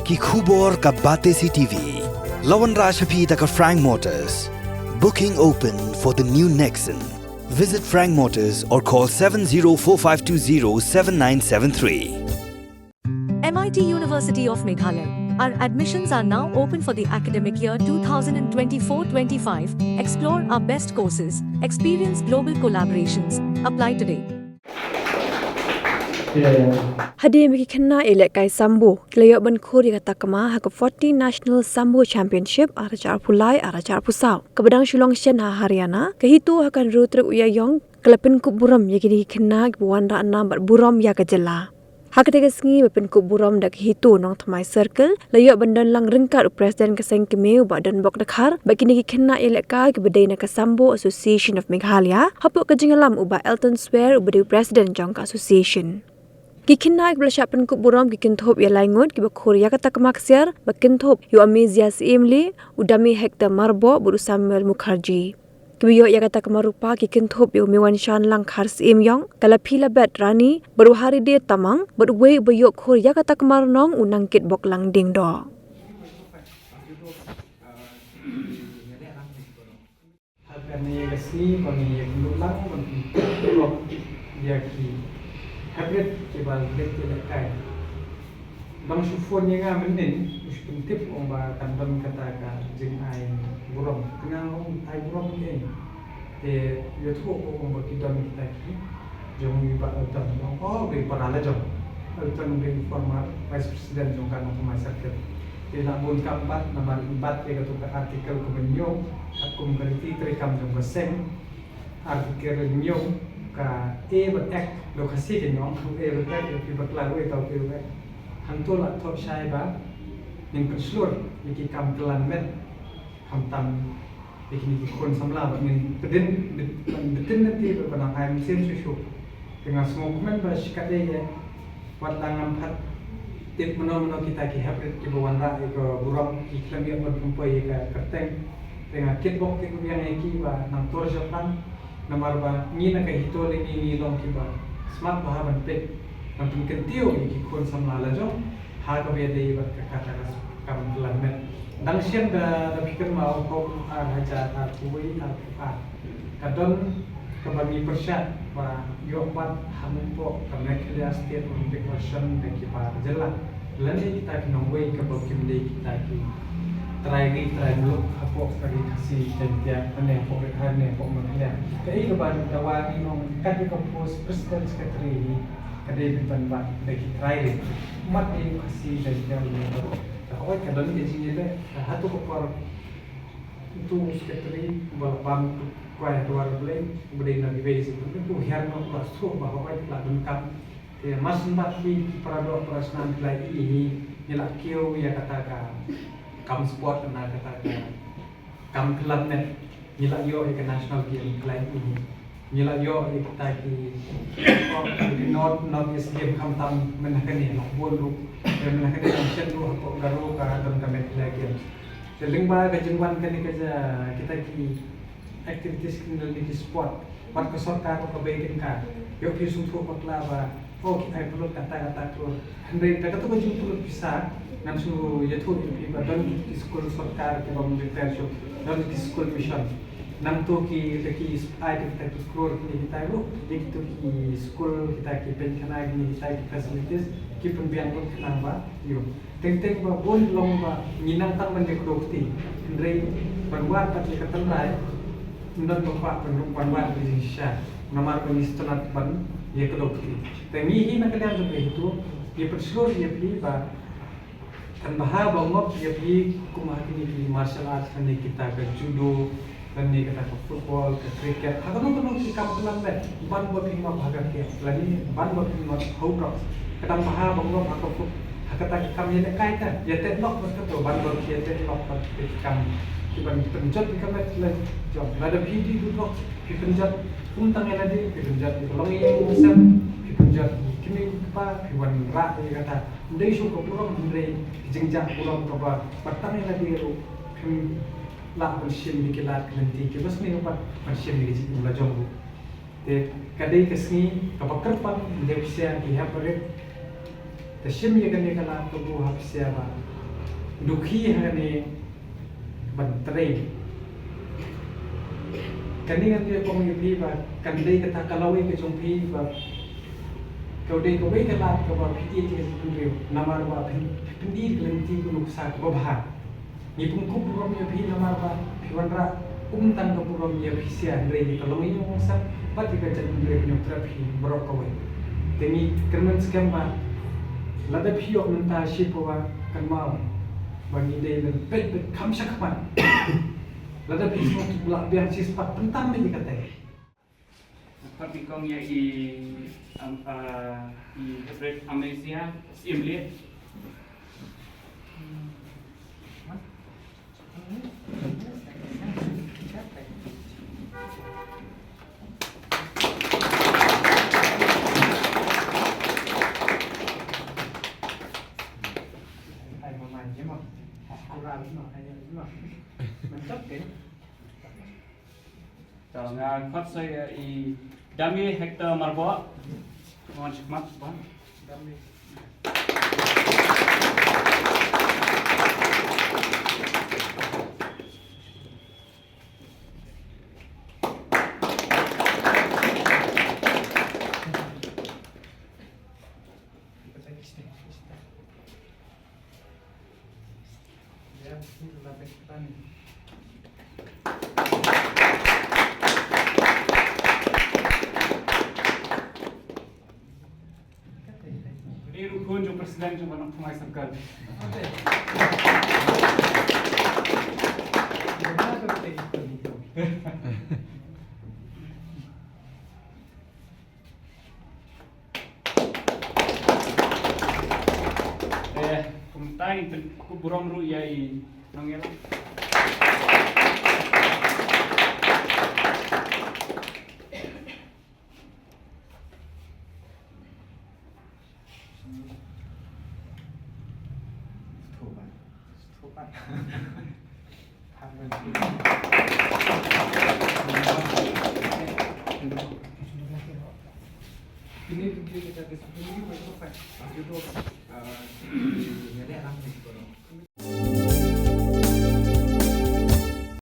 ki khubor ka bate CTV. Lawan Rashaphi taka Frank Motors. Booking open for the new Nexon. Visit Frank Motors or call 7045207973. MIT University of Meghalaya. Our admissions are now open for the academic year 2024-25. Explore our best courses. Experience global collaborations. Apply today. Hadi miki kena elek kai sambu kelayo ban khori kata kama ha 40 National Sambu Championship arajar pulai arajar pusau kebedang Shillong Shen ha Haryana kehitu akan rutrek uyayong kelepin kuburam yakini kena buan ra enam bat buram ya kejela hakatega sengi bepen kuburam dak hitu nong thamai circle layo bandan lang rengkat presiden keseng kemeu badan bok dakhar bakini kena elek kai kebedai na Sambu Association of Meghalaya hapuk kejingalam uba Elton Swear ubadi presiden jong association. Kikinnaik belasyapan kuburam kikintop ya laingut kiba Korea kata kemaksiar bakintop yu amizia siimli udami hekta marbo buru Samuel Mukherjee. Kibiyo ya kata kemarupa kikintop yu miwan shan lang khar siim yong kala pila bet rani baru hari dia tamang berwe bayo Korea kata kemarnong unangkit bok lang ding do. Kami kesini kami berulang dia hybrid kebal betul kai. Bang sufon yang amin mungkin tip omba kanton katakan jeng ai burung tengah ai burung ni. YouTube omba kita kita ki jom iba utam oh be parala jom utam be formal vice president jom kan untuk masyarakat. Tidak pun keempat nomor 4 dia ketuk artikel kebenyo akum kerti terikam jom keseng artikel nyo ka act lokasi ke nyong act yang berlaku itu ke hantu lah top syaiba yang keseluruh iki kam kelan met hamtam iki kon samla min pedin nanti berpenang ayam mesin susu dengan semua komen bersikade ya watangan pat tip meno kita ki hybrid ki bawanda iko buram iklam yang berkumpul ka kerteng dengan kitbox ki yang iki ba nang tor japan nomor ba ni na kay hito ni long ki ba smart ba ban pek nang tingken tio ki kon samla la jong ha ka be dei ba ka kata kam planet dang sian da pikir mau ko haja ta kuwi ta kadon kabagi persat ba yo pat hampo connect dia state olympic version de ki pa jela lani kita ki nongwei ka bo kim de kita ki try look apa kali kasih jantia ane pok ane pok makanya kai ke ban dawani nong kadi ko post president secretary kadi bintan ba de try mat ni kasih jantia ni ko ka don ke sini le hatu ko por itu secretary balapam kuai tuar bleng beri na diwe situ itu herno plasto bahwa ka lengkap ya mas ndak di parado prasnan lagi ini nyelak kio ya katakan kam sport na katakan kam club net nila yo ke national game klub ini nila yo kita ki not is game kam tam menakan ni nok bolu dan menakan tension lu ko garo ka dan kamet lagi seling ba ka jengwan kan kita ki activities di sport pat ko sarkar ko bayin ka yo ki sumpu patla ba oh kita perlu kata-kata tu hendai kata tu baju perlu bisa namsu yaitu di badan di sekolah sarkar ke bang repair shop dan di sekolah mission nam tu ki ai kita tu sekolah kita itu di sekolah kita ki pensiona ni kita ki facilities ki pembian pun kenapa yo teng-teng ba bon long ba minang tang man de kodokti hendai banwan pat kata lai non bapak banwan di Indonesia nomor penistonat ban ya kedokti tapi ini nakalian juga itu dia perseluruh dia pilih bah kan bahaya bangop dia pilih kumahati di martial arts kan kita ke judo kan kita ke football ke cricket akan nonton si kampulan bet ban buat lima bahagian dia lagi ban buat lima hautrok kadang bahaya bangop atau kata kami nak kaitan ya teknok betul ban buat dia teknok kami kiban penjat di kamera lagi jom ada video duduk di penjat untang yang ada di penjat di kolong yang besar di penjat kini apa kiban rak dia kata ndai syuk pulang ndai jengjang pulang apa batang yang ada itu kim lah bersihin di kilat nanti kibas ni apa bersihin di sini mula jom te kadai kesini kapakar pan dia bisa dia berit Tashim ya kan kala to bu hapsia ba dukhi hane bantre kani kan dia kong yupi ba kan dei kata kalawai ke chongpi ba kau dei ko wei kala ko ba phi ke tu namar ba pindi lenti ko nuksa ko ba ni pun ko purom yupi namar ba phiwanra tang ko purom yupi sia rei kalawai mo sa ba ti ka chan rei no trafi borok ko wei teni kerman skam ba lada phiok nanta shipowa kan mau bagi dei le pet kham sakman lada pismo la biang sispat pentam ni kata seperti kong ya i hybrid amnesia simple ai mà mày nhé mà học ra đúng mà hay đúng mà mình chấp cái kalau nggak kot saya i dami hektar marbo mohon khidmat bang đam mê ya ini sudah petani ini rukun jo presiden jo mana pemain serkal kumentai ku burom ru yai nongel ini kita disebut ini berapa? Itu